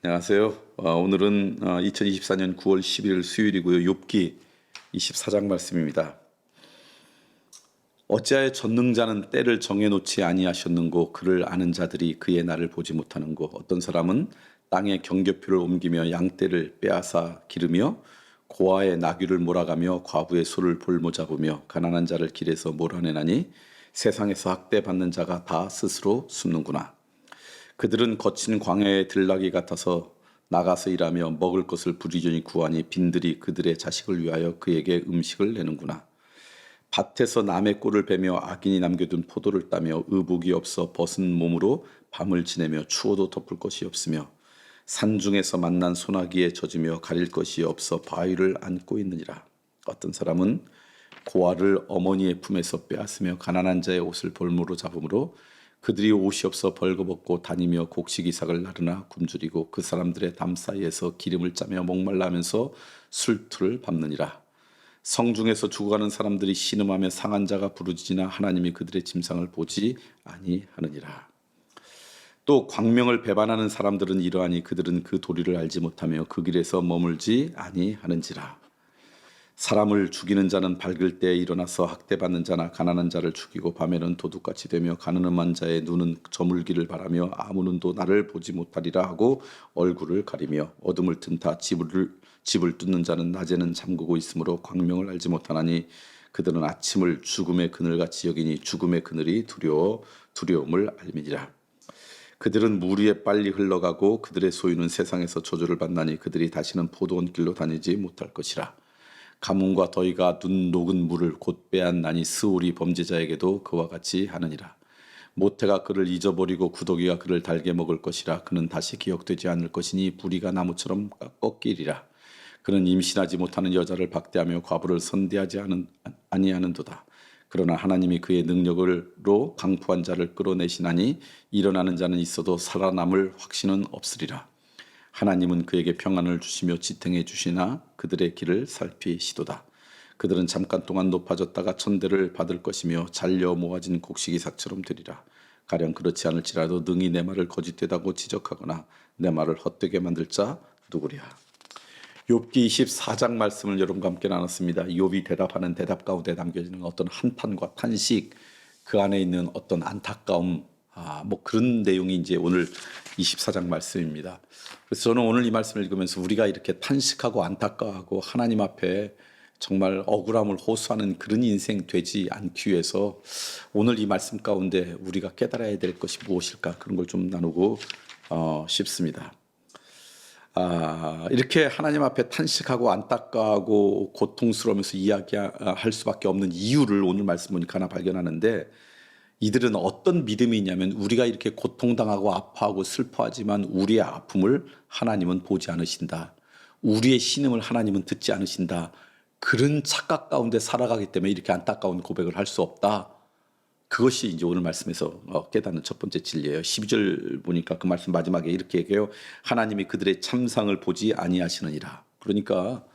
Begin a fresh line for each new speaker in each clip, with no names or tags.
안녕하세요. 오늘은 2024년 9월 11일 수요일이고요. 욥기 24장 말씀입니다. 어찌하여 전능자는 때를 정해놓지 아니하셨는고 그를 아는 자들이 그의 날을 보지 못하는고 어떤 사람은 땅에 경계표를 옮기며 양떼를 빼앗아 기르며 고아의 나귀를 몰아가며 과부의 소를 볼모잡으며 가난한 자를 길에서 몰아내나니 세상에서 학대받는 자가 다 스스로 숨는구나. 그들은 거친 광야의 들나귀 같아서 나가서 일하며 먹을 것을 부지런히 구하니 빈들이 그들의 자식을 위하여 그에게 음식을 내는구나. 밭에서 남의 꼴을 베며 악인이 남겨둔 포도를 따며 의복이 없어 벗은 몸으로 밤을 지내며 추워도 덮을 것이 없으며 산중에서 만난 소나기에 젖으며 가릴 것이 없어 바위를 안고 있느니라. 어떤 사람은 고아를 어머니의 품에서 빼앗으며 가난한 자의 옷을 볼모로 잡음으로 그들이 옷이 없어 벌거벗고 다니며 곡식이삭을 나르나 굶주리고 그 사람들의 담 사이에서 기름을 짜며 목말라하면서 술투를 밟느니라. 성중에서 죽어가는 사람들이 신음하며 상한 자가 부르짖으나 하나님이 그들의 짐상을 보지 아니하느니라. 또 광명을 배반하는 사람들은 이러하니 그들은 그 도리를 알지 못하며 그 길에서 머물지 아니하는지라. 사람을 죽이는 자는 밝을 때에 일어나서 학대받는 자나 가난한 자를 죽이고 밤에는 도둑같이 되며 가늠한 자의 눈은 저물기를 바라며 아무 눈도 나를 보지 못하리라 하고 얼굴을 가리며 어둠을 튼다 집을 뚫는 자는 낮에는 잠그고 있으므로 광명을 알지 못하나니 그들은 아침을 죽음의 그늘같이 여기니 죽음의 그늘이 두려움을 알미니라. 그들은 물 위에 빨리 흘러가고 그들의 소유는 세상에서 저주를 받나니 그들이 다시는 포도원 길로 다니지 못할 것이라. 가뭄과 더위가 눈 녹은 물을 곧 빼앗나니 스올이 범죄자에게도 그와 같이 하느니라. 모태가 그를 잊어버리고 구더기가 그를 달게 먹을 것이라. 그는 다시 기억되지 않을 것이니 부리가 나무처럼 꺾이리라. 그는 임신하지 못하는 여자를 박대하며 과부를 선대하지 아니하는도다. 그러나 하나님이 그의 능력으로 강포한 자를 끌어내시나니 일어나는 자는 있어도 살아남을 확신은 없으리라. 하나님은 그에게 평안을 주시며 지탱해 주시나 그들의 길을 살피시도다. 그들은 잠깐 동안 높아졌다가 천대를 받을 것이며 잘려 모아진 곡식이삭처럼 되리라. 가령 그렇지 않을지라도 능히 내 말을 거짓되다고 지적하거나 내 말을 헛되게 만들 자 누구랴. 욥기 24장 말씀을 여러분과 함께 나눴습니다. 욥이 대답하는 대답 가운데 담겨지는 어떤 한탄과 탄식, 그 안에 있는 어떤 안타까움, 그런 내용이 이제 오늘 24장 말씀입니다. 그래서 저는 오늘 이 말씀을 읽으면서 우리가 이렇게 탄식하고 안타까워하고 하나님 앞에 정말 억울함을 호소하는 그런 인생 되지 않기 위해서 오늘 이 말씀 가운데 우리가 깨달아야 될 것이 무엇일까, 그런 걸 좀 나누고 싶습니다. 이렇게 하나님 앞에 탄식하고 안타까워하고 고통스러우면서 이야기할 수밖에 없는 이유를 오늘 말씀 보니까 하나 발견하는데, 이들은 어떤 믿음이 있냐면 우리가 이렇게 고통당하고 아파하고 슬퍼하지만 우리의 아픔을 하나님은 보지 않으신다. 우리의 신음을 하나님은 듣지 않으신다. 그런 착각 가운데 살아가기 때문에 이렇게 안타까운 고백을 할 수 없다. 그것이 이제 오늘 말씀에서 깨닫는 첫 번째 진리예요. 12절 보니까 그 말씀 마지막에 이렇게 얘기해요. 하나님이 그들의 참상을 보지 아니하시느니라. 그러니까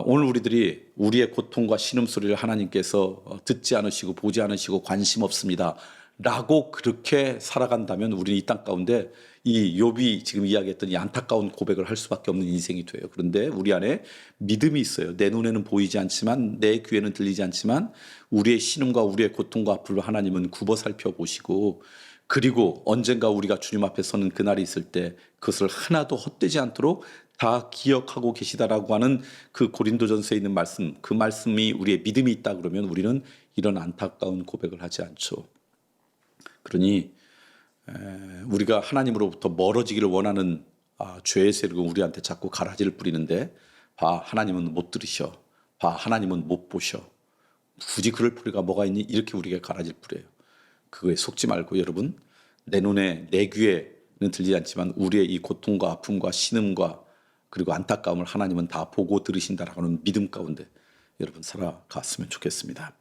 오늘 우리들이 우리의 고통과 신음소리를 하나님께서 듣지 않으시고 보지 않으시고 관심 없습니다 라고 그렇게 살아간다면 우리는 이 땅 가운데 이 욥이 지금 이야기했던 이 안타까운 고백을 할 수밖에 없는 인생이 돼요. 그런데 우리 안에 믿음이 있어요. 내 눈에는 보이지 않지만 내 귀에는 들리지 않지만 우리의 신음과 우리의 고통과 아픔을 하나님은 굽어 살펴보시고, 그리고 언젠가 우리가 주님 앞에 서는 그날이 있을 때 그것을 하나도 헛되지 않도록 다 기억하고 계시다라고 하는 그 고린도전서에 있는 말씀, 그 말씀이 우리의 믿음이 있다 그러면 우리는 이런 안타까운 고백을 하지 않죠. 그러니 우리가 하나님으로부터 멀어지기를 원하는 죄의 세력은 우리한테 자꾸 가라지를 뿌리는데, 하나님은 못 들으셔. 하나님은 못 보셔. 굳이 그럴 필요가 뭐가 있니? 이렇게 우리에게 가라지를 뿌려요. 그거에 속지 말고 여러분, 내 눈에 내 귀에는 들리지 않지만 우리의 이 고통과 아픔과 신음과 그리고 안타까움을 하나님은 다 보고 들으신다라고 하는 믿음 가운데 여러분 살아갔으면 좋겠습니다.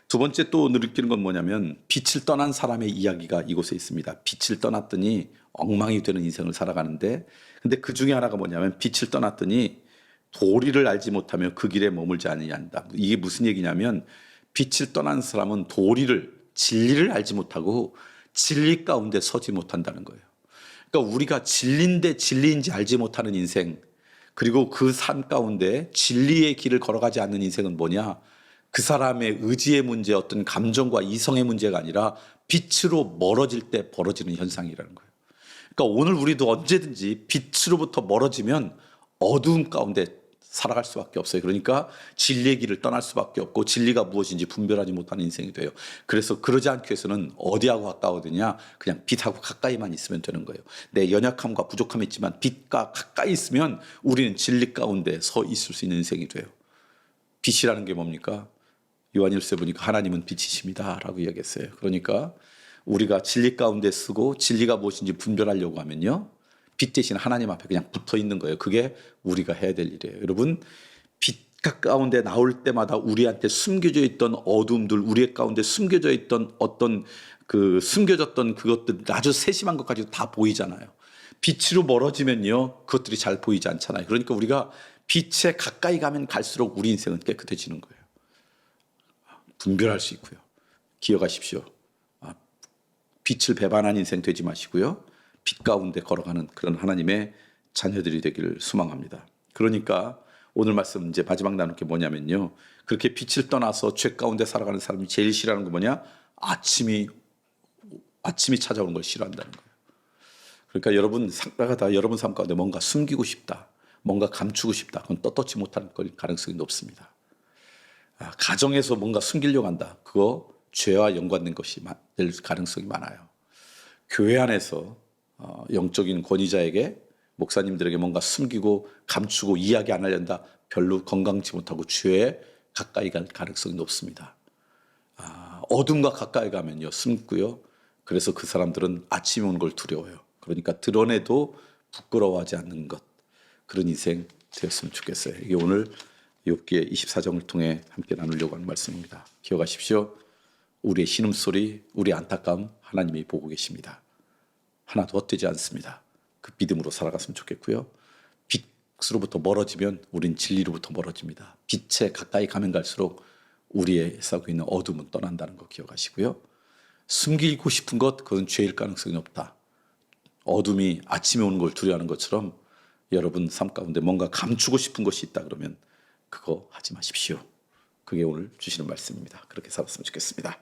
두 번째 또 느끼는 건 뭐냐면, 빛을 떠난 사람의 이야기가 이곳에 있습니다. 빛을 떠났더니 엉망이 되는 인생을 살아가는데, 근데 그 중에 하나가 뭐냐면 빛을 떠났더니 도리를 알지 못하며 그 길에 머물지 아니한다. 이게 무슨 얘기냐면, 빛을 떠난 사람은 진리를 알지 못하고 진리 가운데 서지 못한다는 거예요. 그러니까 우리가 진리인데 진리인지 알지 못하는 인생, 그리고 그 산 가운데 진리의 길을 걸어가지 않는 인생은 뭐냐? 그 사람의 의지의 문제, 어떤 감정과 이성의 문제가 아니라 빛으로 멀어질 때 벌어지는 현상이라는 거예요. 그러니까 오늘 우리도 언제든지 빛으로부터 멀어지면 어두움 가운데 살아갈 수밖에 없어요. 그러니까 진리의 길을 떠날 수밖에 없고 진리가 무엇인지 분별하지 못하는 인생이 돼요. 그래서 그러지 않기 위해서는 어디하고 가까워지냐? 그냥 빛하고 가까이만 있으면 되는 거예요. 내 연약함과 부족함이 있지만 빛과 가까이 있으면 우리는 진리 가운데 서 있을 수 있는 인생이 돼요. 빛이라는 게 뭡니까? 요한일서에 보니까 하나님은 빛이십니다 라고 이야기했어요. 그러니까 우리가 진리 가운데 쓰고 진리가 무엇인지 분별하려고 하면요, 빛 대신 하나님 앞에 그냥 붙어 있는 거예요. 그게 우리가 해야 될 일이에요. 여러분, 빛 가운데 나올 때마다 우리한테 숨겨져 있던 어둠들, 우리 가운데 숨겨져 있던 어떤 그 숨겨졌던 그것들, 아주 세심한 것까지 다 보이잖아요. 빛으로 멀어지면요, 그것들이 잘 보이지 않잖아요. 그러니까 우리가 빛에 가까이 가면 갈수록 우리 인생은 깨끗해지는 거예요. 분별할 수 있고요. 기억하십시오. 빛을 배반한 인생 되지 마시고요. 빛 가운데 걸어가는 그런 하나님의 자녀들이 되기를 소망합니다. 그러니까 오늘 말씀 이제 마지막 나눌 게 뭐냐면요, 그렇게 빛을 떠나서 죄 가운데 살아가는 사람이 제일 싫어하는 거 뭐냐? 아침이 찾아오는 걸 싫어한다는 거예요. 그러니까 여러분 살다가다 여러분 삶 가운데 뭔가 숨기고 싶다, 뭔가 감추고 싶다, 그건 떳떳지 못할 가능성이 높습니다. 가정에서 뭔가 숨기려고 한다, 그거 죄와 연관된 것이 될 가능성이 많아요. 교회 안에서 영적인 권위자에게, 목사님들에게 뭔가 숨기고 감추고 이야기 안 하려다 별로 건강치 못하고 죄에 가까이 갈 가능성이 높습니다. 어둠과 가까이 가면요, 숨고요. 그래서 그 사람들은 아침에 오는 걸 두려워요. 그러니까 드러내도 부끄러워하지 않는 것, 그런 인생 되었으면 좋겠어요. 이게 오늘 욥기의 24장을 통해 함께 나누려고 하는 말씀입니다. 기억하십시오. 우리의 신음소리, 우리의 안타까움 하나님이 보고 계십니다. 하나도 헛되지 않습니다. 그 믿음으로 살아갔으면 좋겠고요. 빛으로부터 멀어지면 우린 진리로부터 멀어집니다. 빛에 가까이 가면 갈수록 우리의 싸고 있는 어둠은 떠난다는 거 기억하시고요. 숨기고 싶은 것, 그건 죄일 가능성이 없다. 어둠이 아침에 오는 걸 두려워하는 것처럼 여러분 삶 가운데 뭔가 감추고 싶은 것이 있다 그러면 그거 하지 마십시오. 그게 오늘 주시는 말씀입니다. 그렇게 살았으면 좋겠습니다.